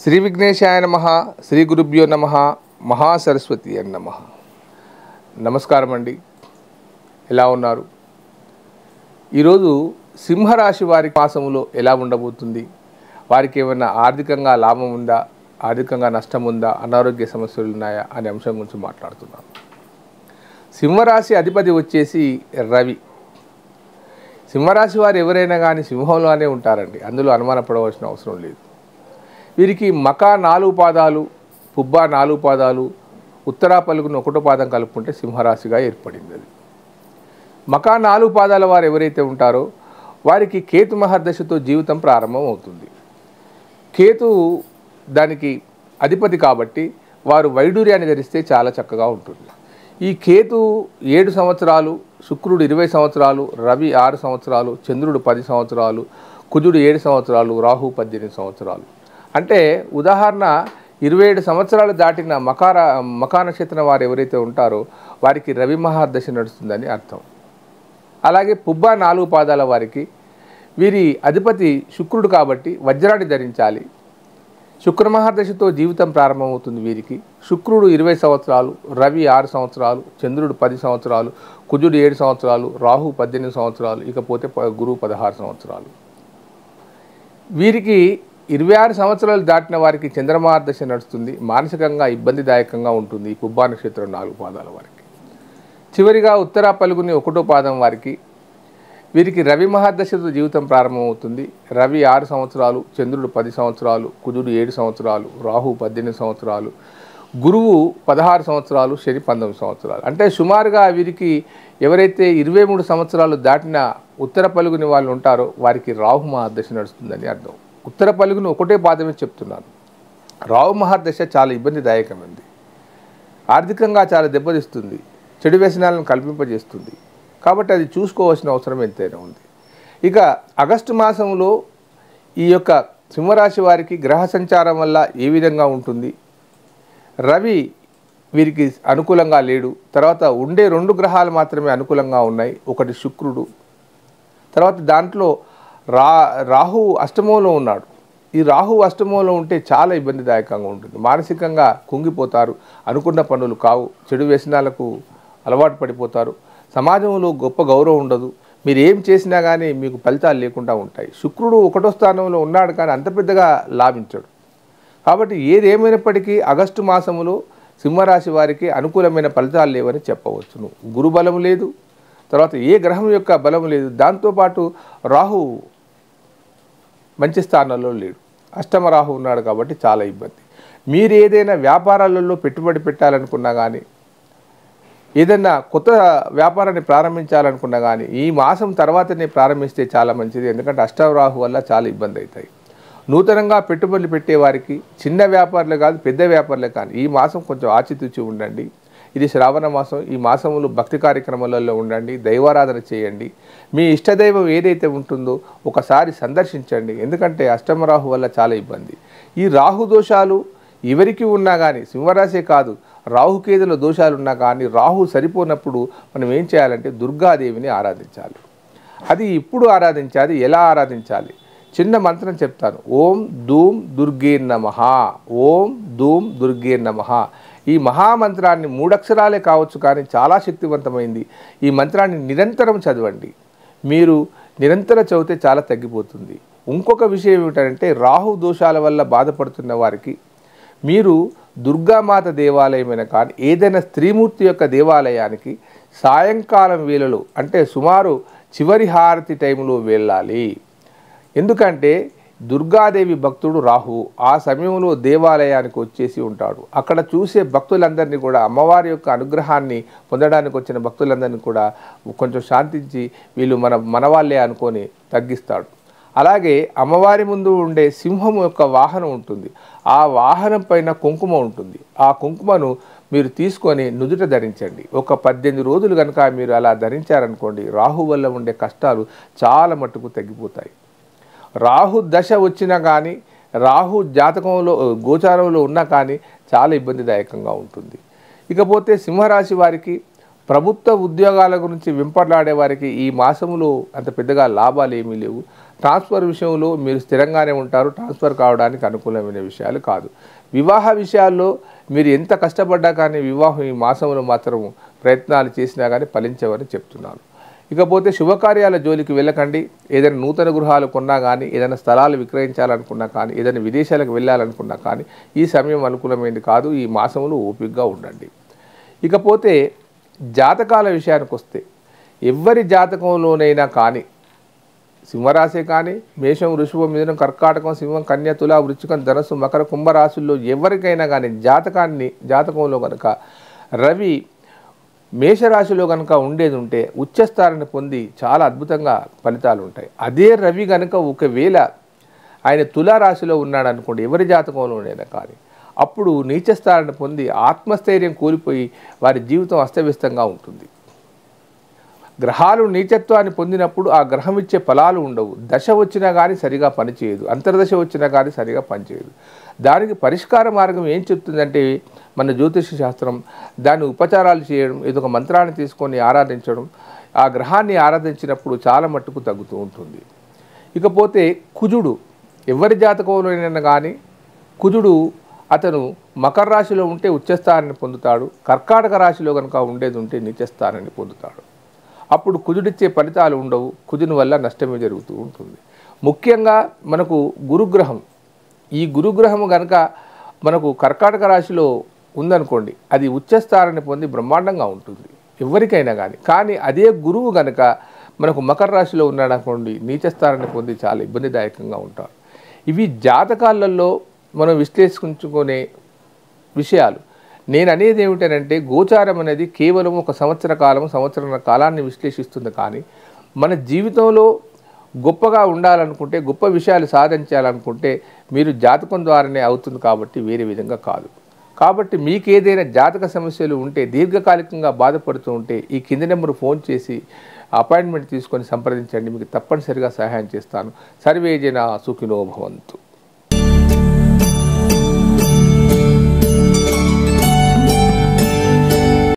శ్రీ విఘ్నేశాయ నమః, శ్రీ గురుభ్యో నమః, మహాసరస్వతి అని నమః. నమస్కారం అండి. ఎలా ఉన్నారు? ఈరోజు సింహరాశి వారి మాసములో ఎలా ఉండబోతుంది, వారికి ఏమైనా ఆర్థికంగా లాభం ఉందా, ఆర్థికంగా నష్టం ఉందా, అనారోగ్య సమస్యలు ఉన్నాయా అనే అంశం గురించి మాట్లాడుతున్నాను. సింహరాశి అధిపతి వచ్చేసి రవి. సింహరాశి వారు ఎవరైనా కానీ సింహంలోనే ఉంటారండి, అందులో అనుమానపడవలసిన అవసరం లేదు. వీరికి మకా 4 పాదాలు, పుబ్బా 4 పాదాలు, ఉత్తరా పలుకుని 1 పాదం కలుపుకుంటే సింహరాశిగా ఏర్పడింది. అది మకా 4 పాదాల వారు ఎవరైతే ఉంటారో వారికి కేతు మహర్దశతో జీవితం ప్రారంభం అవుతుంది. కేతు దానికి అధిపతి కాబట్టి వారు వైడూర్యాన్ని ధరిస్తే చాలా చక్కగా ఉంటుంది. ఈ కేతు 7 సంవత్సరాలు, శుక్రుడు 20 సంవత్సరాలు, రవి 6 సంవత్సరాలు, చంద్రుడు 10 సంవత్సరాలు, కుజుడు 7 సంవత్సరాలు, రాహు 18 సంవత్సరాలు. అంటే ఉదాహరణ 27 సంవత్సరాలు దాటిన మకా నక్షత్రం వారు ఎవరైతే ఉంటారో వారికి రవి మహాదశ నడుస్తుందని అర్థం. అలాగే పుబ్బా 4 పాదాల వారికి వీరి అధిపతి శుక్రుడు కాబట్టి వజ్రాన్ని ధరించాలి. శుక్ర మహాదశతో జీవితం ప్రారంభమవుతుంది. వీరికి శుక్రుడు 20 సంవత్సరాలు, రవి 6 సంవత్సరాలు, చంద్రుడు 10 సంవత్సరాలు, కుజుడు 7 సంవత్సరాలు, రాహు 18 సంవత్సరాలు, ఇకపోతే గురువు 16 సంవత్సరాలు. వీరికి 26 సంవత్సరాలు దాటిన వారికి చంద్రమహాదశ నడుస్తుంది. మానసికంగా ఇబ్బందిదాయకంగా ఉంటుంది ఈ పుబ్బా నక్షత్రం 4 పాదాల వారికి. చివరిగా ఉత్తరా పలుగుని 1వ పాదం వారికి వీరికి రవి మహాదశతో జీవితం ప్రారంభమవుతుంది. రవి 6 సంవత్సరాలు, చంద్రుడు 10 సంవత్సరాలు, కుజుడు 7 సంవత్సరాలు, రాహు 18 సంవత్సరాలు, గురువు 16 సంవత్సరాలు, శని 19 సంవత్సరాలు. అంటే సుమారుగా వీరికి ఎవరైతే 23 సంవత్సరాలు దాటిన ఉత్తర పలుగుని వాళ్ళు ఉంటారో వారికి రాహు మహాదశ నడుస్తుందని అర్థం. ఉత్తర పలుగుని 1వ పాదమే చెప్తున్నాను. రాహు మహాదశ చాలా ఇబ్బందిదాయకమైంది. ఆర్థికంగా చాలా దెబ్బతీస్తుంది, చెడు వ్యసనాలను కల్పింపజేస్తుంది. కాబట్టి అది చూసుకోవాల్సిన అవసరం ఎంతైనా ఉంది. ఇక ఆగస్టు మాసంలో ఈ యొక్క సింహరాశి వారికి గ్రహ సంచారం వల్ల ఏ విధంగా ఉంటుంది? రవి వీరికి అనుకూలంగా లేడు. తర్వాత ఉండే 2 గ్రహాలు మాత్రమే అనుకూలంగా ఉన్నాయి. ఒకటి శుక్రుడు, తర్వాత దాంట్లో రాహు అష్టమంలో ఉన్నాడు. ఈ రాహు అష్టమంలో ఉంటే చాలా ఇబ్బందిదాయకంగా ఉంటుంది. మానసికంగా కుంగిపోతారు, అనుకున్న పనులు కావు, చెడు వ్యసనాలకు అలవాటు పడిపోతారు, సమాజంలో గొప్ప గౌరవం ఉండదు, మీరు ఏం చేసినా కానీ మీకు ఫలితాలు లేకుండా ఉంటాయి. శుక్రుడు 1వ స్థానంలో ఉన్నాడు కానీ అంత పెద్దగా లాభించడు. కాబట్టి ఏదేమైనప్పటికీ ఆగస్టు మాసంలో సింహరాశి వారికి అనుకూలమైన ఫలితాలు లేవని చెప్పవచ్చును. గురు బలం లేదు, తర్వాత ఏ గ్రహం యొక్క బలం లేదు. దాంతోపాటు రాహు మంచి స్థానంలో లేడు, అష్టమ రాహు ఉన్నాడు కాబట్టి చాలా ఇబ్బంది. మీరు ఏదైనా వ్యాపారాలలో పెట్టుబడి పెట్టాలనుకున్నా కానీ, ఏదైనా కొత్త వ్యాపారాన్ని ప్రారంభించాలనుకున్నా కానీ ఈ మాసం తర్వాతనే ప్రారంభిస్తే చాలా మంచిది. ఎందుకంటే అష్టమ రాహు వల్ల చాలా ఇబ్బంది అవుతాయి. నూతనంగా పెట్టుబడులు పెట్టేవారికి, చిన్న వ్యాపారులే కాదు పెద్ద వ్యాపారులే కానీ ఈ మాసం కొంచెం ఆచితూచి ఉండండి. ఇది శ్రావణ మాసం. ఈ మాసంలో భక్తి కార్యక్రమాలలో ఉండండి, దైవారాధన చేయండి. మీ ఇష్టదైవం ఏదైతే ఉంటుందో ఒకసారి సందర్శించండి. ఎందుకంటే అష్టమరాహు వల్ల చాలా ఇబ్బంది. ఈ రాహు దోషాలు ఎవరికి ఉన్నా కానీ, సింహరాశే కాదు రాహుకేతుల దోషాలు ఉన్నా కానీ రాహు సరిపోనప్పుడు మనం ఏం చేయాలంటే దుర్గాదేవిని ఆరాధించాలి. అది ఇప్పుడు ఆరాధించాలి. ఎలా ఆరాధించాలి? చిన్న మంత్రం చెప్తాను. ఓం ధూమ్ దుర్గే నమః, ఓం ధూమ్ దుర్గే నమః. ఈ మహామంత్రాన్ని 3 అక్షరాలే కావచ్చు కానీ చాలా శక్తివంతమైంది. ఈ మంత్రాన్ని నిరంతరం చదవండి. మీరు నిరంతరం చదివితే చాలా తగ్గిపోతుంది. ఇంకొక విషయం ఏమిటంటే రాహు దోషాల వల్ల బాధపడుతున్న వారికి మీరు దుర్గామాత దేవాలయమైన కానీ ఏదైనా స్త్రీమూర్తి యొక్క దేవాలయానికి సాయంకాలం వేళలో అంటే సుమారు చివరి హారతి టైంలో వెళ్ళాలి. ఎందుకంటే దుర్గాదేవి భక్తుడు రాహు ఆ సమయంలో దేవాలయానికి వచ్చేసి ఉంటాడు. అక్కడ చూసే భక్తులందరినీ కూడా అమ్మవారి యొక్క అనుగ్రహాన్ని పొందడానికి వచ్చిన భక్తులందరినీ కూడా కొంచెం శాంతించి వీళ్ళు మనవాళ్ళే అనుకొని తగ్గిస్తాడు. అలాగే అమ్మవారి ముందు ఉండే సింహం యొక్క వాహనం ఉంటుంది. ఆ వాహనం పైన కుంకుమ ఉంటుంది. ఆ కుంకుమను మీరు తీసుకొని నుదుట ధరించండి. ఒక 18 రోజులు కనుక మీరు అలా ధరించారనుకోండి, రాహు వల్ల ఉండే కష్టాలు చాలా మట్టుకు తగ్గిపోతాయి. రాహు దశ వచ్చినా కానీ, రాహు జాతకంలో గోచారంలో ఉన్నా కానీ చాలా ఇబ్బందిదాయకంగా ఉంటుంది. ఇకపోతే సింహరాశి వారికి ప్రభుత్వ ఉద్యోగాల గురించి వెంపర్లాడే వారికి ఈ మాసంలో అంత పెద్దగా లాభాలు ఏమీ లేవు. ట్రాన్స్ఫర్ విషయంలో మీరు స్థిరంగానే ఉంటారు. ట్రాన్స్ఫర్ కావడానికి అనుకూలమైన విషయాలు కాదు. వివాహ విషయాల్లో మీరు ఎంత కష్టపడ్డా కానీ వివాహం ఈ మాసంలో మాత్రం ప్రయత్నాలు చేసినా కానీ ఫలించవని చెప్తున్నాను. ఇకపోతే శుభకార్యాల జోలికి వెళ్ళకండి. ఏదైనా నూతన గృహాలు కొన్నా కానీ, ఏదైనా స్థలాలు విక్రయించాలనుకున్నా కానీ, ఏదైనా విదేశాలకు వెళ్ళాలనుకున్నా కానీ ఈ సమయం అనుకూలమైనది కాదు. ఈ మాసంలో ఓపికగా ఉండండి. ఇకపోతే జాతకాల విషయానికి వస్తే ఎవరి జాతకంలోనైనా కానీ సింహరాశి కానీ మేషం, వృషభం, మిథునం, కర్కాటకం, సింహం, కన్య, తుల, వృశ్చికం, ధనస్సు, మకర, కుంభరాశుల్లో ఎవరికైనా కానీ జాతకంలో కనుక రవి మేషరాశిలో కనుక ఉండేది ఉంటే ఉచ్చస్థానాన్ని పొంది చాలా అద్భుతంగా ఫలితాలు ఉంటాయి. అదే రవి కనుక ఒకవేళ ఆయన తులారాశిలో ఉన్నాడు అనుకోండి, ఎవరి జాతకంలోనైనా కానీ అప్పుడు నీచస్థానాన్ని పొంది ఆత్మస్థైర్యం కోల్పోయి వారి జీవితం అస్తవ్యస్తంగా ఉంటుంది. గ్రహాలు నీచత్వాన్ని పొందినప్పుడు ఆ గ్రహం ఇచ్చే ఫలాలు ఉండవు. దశ వచ్చినా కానీ సరిగా పనిచేయదు. అంతర్దశ వచ్చినా కానీ సరిగా పనిచేయదు. దానికి పరిష్కార మార్గం ఏం చెప్తుందంటే మన జ్యోతిష శాస్త్రం దాన్ని ఉపచారాలు చేయడం, ఏదో ఒక మంత్రాన్ని తీసుకొని ఆరాధించడం, ఆ గ్రహాన్ని ఆరాధించినప్పుడు చాలా మట్టుకు తగ్గుతూ ఉంటుంది. ఇకపోతే కుజుడు ఎవరి జాతకంలోనైనా కానీ కుజుడు అతను మకర రాశిలో ఉంటే ఉచ్చస్థానాన్ని పొందుతాడు. కర్కాటక రాశిలో కనుక ఉండేది ఉంటే నీచస్థానాన్ని పొందుతాడు. అప్పుడు కుజుడిచ్చే ఫలితాలు ఉండవు. కుజుని వల్ల నష్టమే జరుగుతూ ఉంటుంది. ముఖ్యంగా మనకు గురుగ్రహం, ఈ గురుగ్రహం కనుక మనకు కర్కాటక రాశిలో ఉందనుకోండి, అది ఉచ్చస్థానాన్ని పొంది బ్రహ్మాండంగా ఉంటుంది ఎవరికైనా కానీ అదే గురువు కనుక మనకు మకర రాశిలో ఉన్నాడనుకోండి, నీచస్థానాన్ని పొంది చాలా ఇబ్బందిదాయకంగా ఉంటారు. ఇవి జాతకాలలో మనం విశ్లేషించుకునే విషయాలు. నేను అనేది ఏమిటంటే గోచారం అనేది కేవలం ఒక సంవత్సర కాలాన్ని విశ్లేషిస్తుంది. కానీ మన జీవితంలో గొప్పగా ఉండాలనుకుంటే, గొప్ప విషయాలు సాధించాలనుకుంటే మీరు జాతకం ద్వారానే అవుతుంది కాబట్టి వేరే విధంగా కాదు. కాబట్టి మీకు ఏదైనా జాతక సమస్యలు ఉంటే, దీర్ఘకాలికంగా బాధపడుతూ ఉంటే ఈ కింది నెంబర్ ఫోన్ చేసి అపాయింట్మెంట్ తీసుకొని సంప్రదించండి. మీకు తప్పనిసరిగా సహాయం చేస్తాను. సర్వే జనా సుఖినో భవంతు.